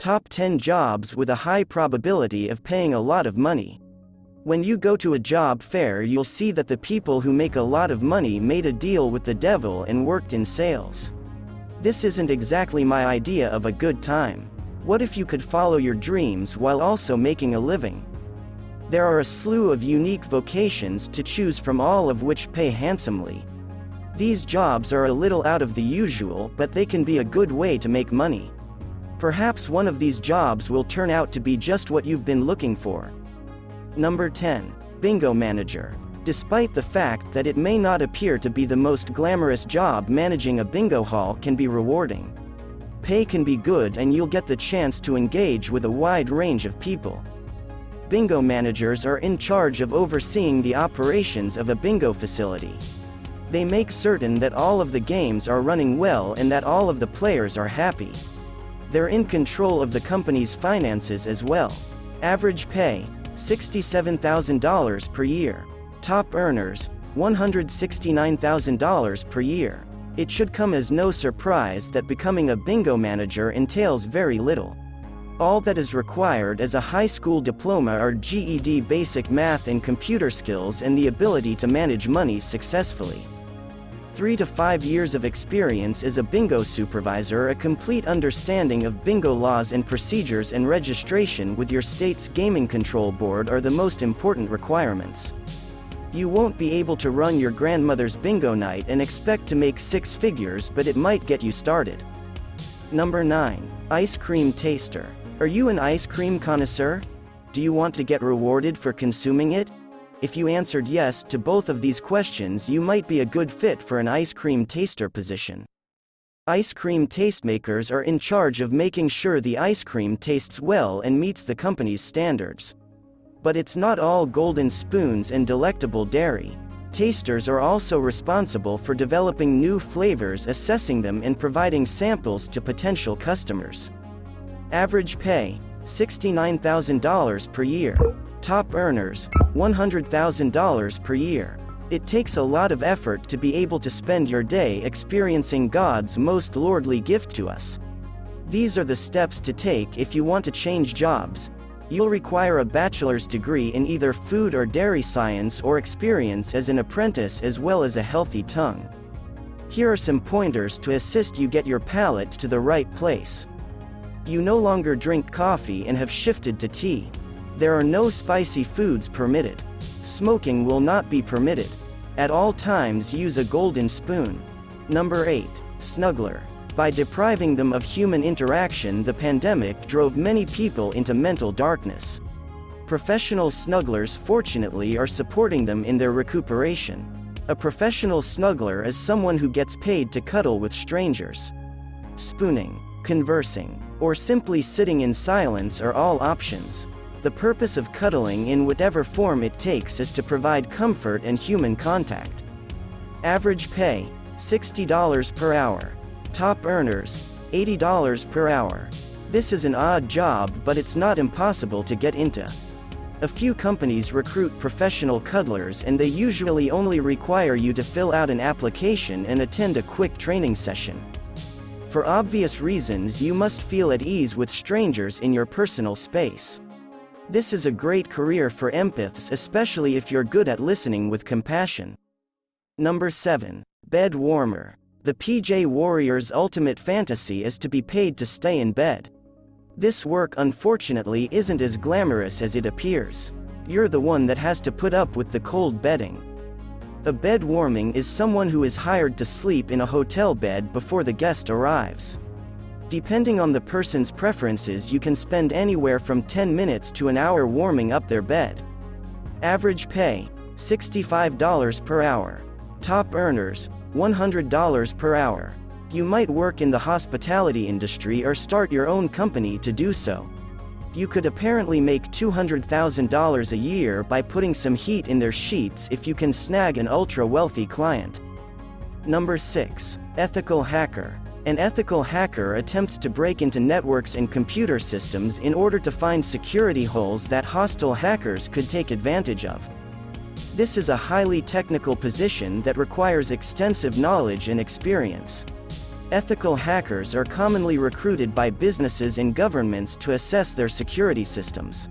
Top 10 jobs with a high probability of paying a lot of money. When you go to a job fair, you'll see that the people who make a lot of money made a deal with the devil and worked in sales. This isn't exactly my idea of a good time. What if you could follow your dreams while also making a living? There are a slew of unique vocations to choose from, all of which pay handsomely. These jobs are a little out of the usual, but they can be a good way to make money. Perhaps one of these jobs will turn out to be just what you've been looking for. Number 10. Bingo manager. Despite the fact that it may not appear to be the most glamorous job, managing a bingo hall can be rewarding. Pay can be good and you'll get the chance to engage with a wide range of people. Bingo managers are in charge of overseeing the operations of a bingo facility. They make certain that all of the games are running well and that all of the players are happy. They're in control of the company's finances as well. Average pay, $67,000 per year. Top earners, $169,000 per year. It should come as no surprise that becoming a bingo manager entails very little. All that is required is a high school diploma or GED, basic math and computer skills, and the ability to manage money successfully. 3 to 5 years of experience as a bingo supervisor, a complete understanding of bingo laws and procedures, and registration with your state's gaming control board are the most important requirements. You won't be able to run your grandmother's bingo night and expect to make 6 figures, but it might get you started. Number 9. Ice cream taster. Are you an ice cream connoisseur? Do you want to get rewarded for consuming it? If you answered yes to both of these questions, you might be a good fit for an ice cream taster position. Ice cream tastemakers are in charge of making sure the ice cream tastes well and meets the company's standards. But it's not all golden spoons and delectable dairy. Tasters are also responsible for developing new flavors, assessing them, and providing samples to potential customers. Average pay, $69,000 per year. Top earners, $100,000 per year. It takes a lot of effort to be able to spend your day experiencing God's most lordly gift to us. These are the steps to take if you want to change jobs. You'll require a bachelor's degree in either food or dairy science or experience as an apprentice, as well as a healthy tongue. Here are some pointers to assist you get your palate to the right place. You no longer drink coffee and have shifted to tea. There are no spicy foods permitted. Smoking will not be permitted. At all times use a golden spoon. Number 8. Snuggler. By depriving them of human interaction, the pandemic drove many people into mental darkness. Professional snugglers, fortunately, are supporting them in their recuperation. A professional snuggler is someone who gets paid to cuddle with strangers. Spooning, conversing, or simply sitting in silence are all options. The purpose of cuddling, in whatever form it takes, is to provide comfort and human contact. Average pay, $60 per hour. Top earners, $80 per hour. This is an odd job, but it's not impossible to get into. A few companies recruit professional cuddlers, and they usually only require you to fill out an application and attend a quick training session. For obvious reasons, you must feel at ease with strangers in your personal space. This is a great career for empaths, especially if you're good at listening with compassion. Number 7. Bed warmer. The PJ Warrior's ultimate fantasy is to be paid to stay in bed. This work, unfortunately, isn't as glamorous as it appears. You're the one that has to put up with the cold bedding. A bed warming is someone who is hired to sleep in a hotel bed before the guest arrives. Depending on the person's preferences, you can spend anywhere from 10 minutes to an hour warming up their bed. Average pay, $65 per hour. Top earners, $100 per hour. You might work in the hospitality industry or start your own company to do so. You could apparently make $200,000 a year by putting some heat in their sheets if you can snag an ultra-wealthy client. Number 6. Ethical hacker. An ethical hacker attempts to break into networks and computer systems in order to find security holes that hostile hackers could take advantage of. This is a highly technical position that requires extensive knowledge and experience. Ethical hackers are commonly recruited by businesses and governments to assess their security systems.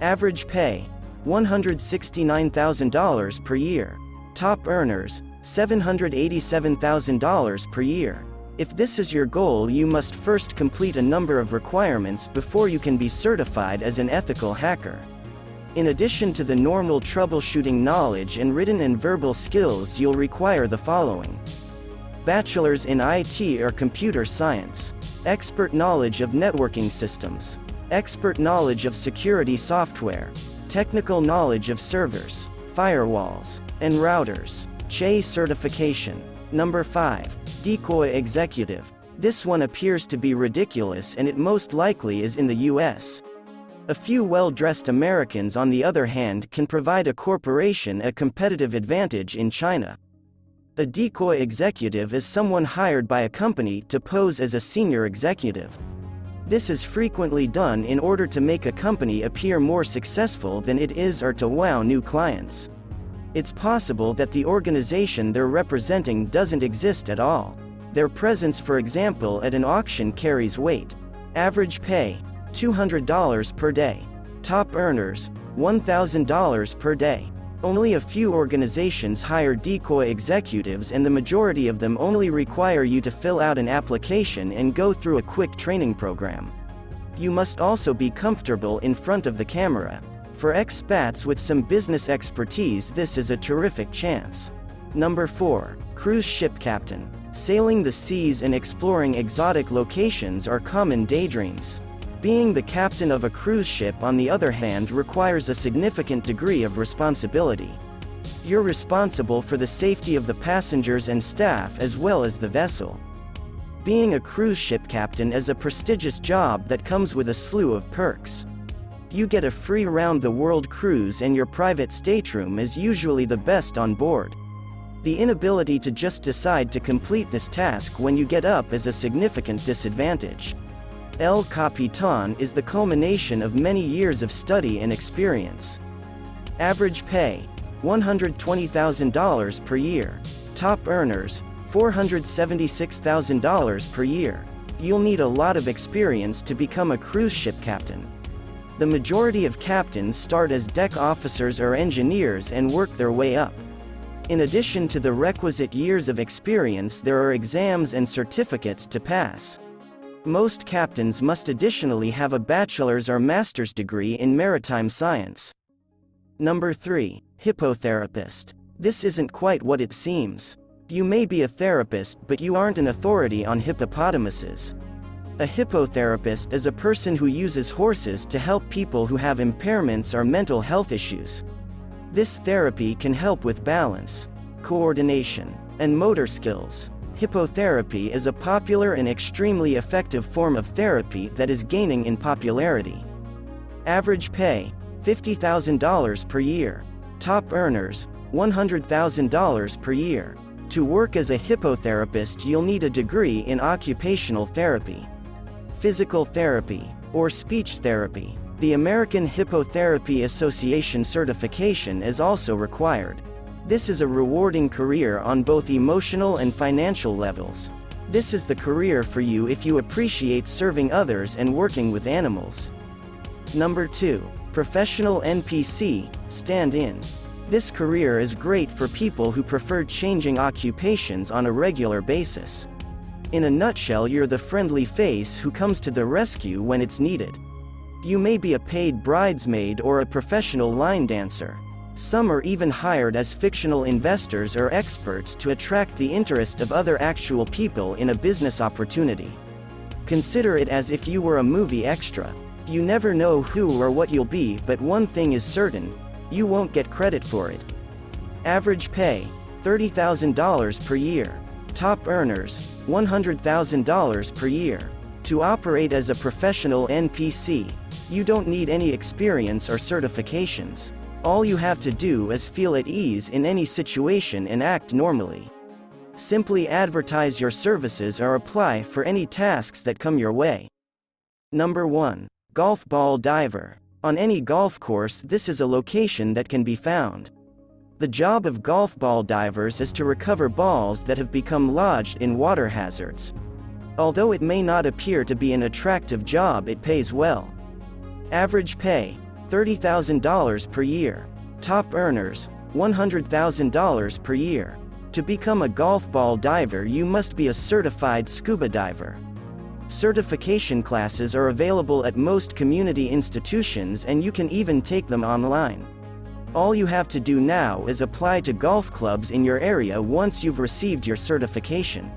Average pay: $169,000 per year. Top earners: $787,000 per year. If this is your goal, you must first complete a number of requirements before you can be certified as an ethical hacker. In addition to the normal troubleshooting knowledge and written and verbal skills, you'll require the following: bachelor's in IT or computer science, expert knowledge of networking systems, expert knowledge of security software, technical knowledge of servers, firewalls, and routers, CHE certification. Number 5. Decoy Executive. This one appears to be ridiculous, and it most likely is in the US. A few well-dressed Americans, on the other hand, can provide a corporation a competitive advantage in China. A decoy executive is someone hired by a company to pose as a senior executive. This is frequently done in order to make a company appear more successful than it is or to wow new clients. It's possible that the organization they're representing doesn't exist at all. Their presence, for example, at an auction carries weight. Average pay: $200 per day. Top earners: $1,000 per day. Only a few organizations hire decoy executives, and the majority of them only require you to fill out an application and go through a quick training program. You must also be comfortable in front of the camera. For expats with some business expertise, this is a terrific chance. Number 4. Cruise ship captain. Sailing the seas and exploring exotic locations are common daydreams. Being the captain of a cruise ship, on the other hand, requires a significant degree of responsibility. You're responsible for the safety of the passengers and staff as well as the vessel. Being a cruise ship captain is a prestigious job that comes with a slew of perks. You get a free round-the-world cruise, and your private stateroom is usually the best on board. The inability to just decide to complete this task when you get up is a significant disadvantage. El Capitan is the culmination of many years of study and experience. Average pay: $120,000 per year. Top earners: $476,000 per year. You'll need a lot of experience to become a cruise ship captain. The majority of captains start as deck officers or engineers and work their way up. In addition to the requisite years of experience, there are exams and certificates to pass. Most captains must additionally have a bachelor's or master's degree in maritime science. Number 3. Hippotherapist. This isn't quite what it seems. You may be a therapist, but you aren't an authority on hippopotamuses. A hippotherapist is a person who uses horses to help people who have impairments or mental health issues. This therapy can help with balance, coordination, and motor skills. Hippotherapy is a popular and extremely effective form of therapy that is gaining in popularity. Average pay: $50,000 per year. Top earners: $100,000 per year. To work as a hippotherapist, you'll need a degree in occupational therapy, physical therapy, or speech therapy. The American Hippotherapy Association certification is also required. This is a rewarding career on both emotional and financial levels. This is the career for you if you appreciate serving others and working with animals. Number 2. Professional NPC, stand-in. This career is great for people who prefer changing occupations on a regular basis. In a nutshell, you're the friendly face who comes to the rescue when it's needed. You may be a paid bridesmaid or a professional line dancer. Some are even hired as fictional investors or experts to attract the interest of other actual people in a business opportunity. Consider it as if you were a movie extra. You never know who or what you'll be, but one thing is certain: you won't get credit for it. Average pay: $30,000 per year. Top earners: $100,000 per year. To operate as a professional NPC, you don't need any experience or certifications. All you have to do is feel at ease in any situation and act normally. Simply advertise your services or apply for any tasks that come your way. Number 1. Golf ball diver. On any golf course, this is a location that can be found. The job of golf ball divers is to recover balls that have become lodged in water hazards. Although it may not appear to be an attractive job, it pays well. Average pay, $30,000 per year. Top earners, $100,000 per year. To become a golf ball diver, you must be a certified scuba diver. Certification classes are available at most community institutions, and you can even take them online. All you have to do now is apply to golf clubs in your area once you've received your certification.